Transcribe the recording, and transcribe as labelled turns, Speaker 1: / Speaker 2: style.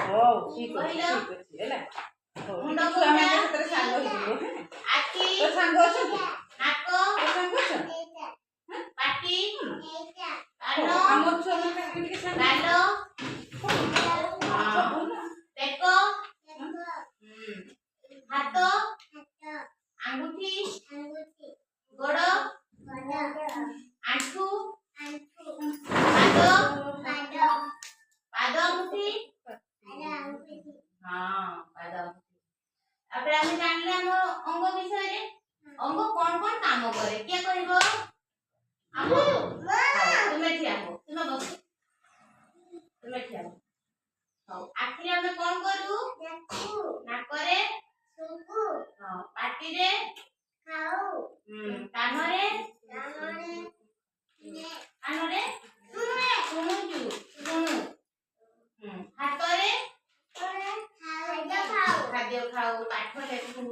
Speaker 1: ହଉ ଠିକ ଅଛି ହେଲା।
Speaker 2: ମୁଣ୍ଡ
Speaker 1: ଛୁଆମାନେ ସେଥିରେ ସାଙ୍ଗ ହେଇଯିବ।
Speaker 2: ଆଖି
Speaker 1: ତୋ ସାଙ୍ଗ ଅଛନ୍ତି?
Speaker 2: ନାକ
Speaker 1: ତୋ ସାଙ୍ଗ ଅଛନ୍ତି?
Speaker 2: ପାଟି କାନ
Speaker 1: ଆମ ଛୁଆମାନେ ଟିକେ ସାଙ୍ଗ
Speaker 2: ଗାଲ ବେକ ହାତ ଆଙ୍ଗୁଠି ଗୋଡ଼ ଆଣ୍ଠୁ ପାଦ ପାଦ ଆଙ୍ଗୁଠି ହଁ ପାଦ ତାପରେ ଆମେ ଜାଣିଲେ ଆମ ଅଙ୍ଗ ବିଷୟରେ। ଅଙ୍ଗ କଣ କଣ କାମ କରେ କିଏ କହିବ? ଆମ ତୁମେ ଠିଆ ହୁଅ, ତୁମେ ବସ, ତୁମେ ଠିଆ ହୁଅ। ହଉ ଆଖିରେ ଆମେ କଣ କରୁ? ନାକରେ ହଁ ପାଟିରେ ଖାଉ କାନରେ କାନରେ ଶୁଣୁଛୁ ଶୁଣୁ ହାତରେ ଖାଦ୍ୟ ଖାଉ ପାଠ ଲେଖୁ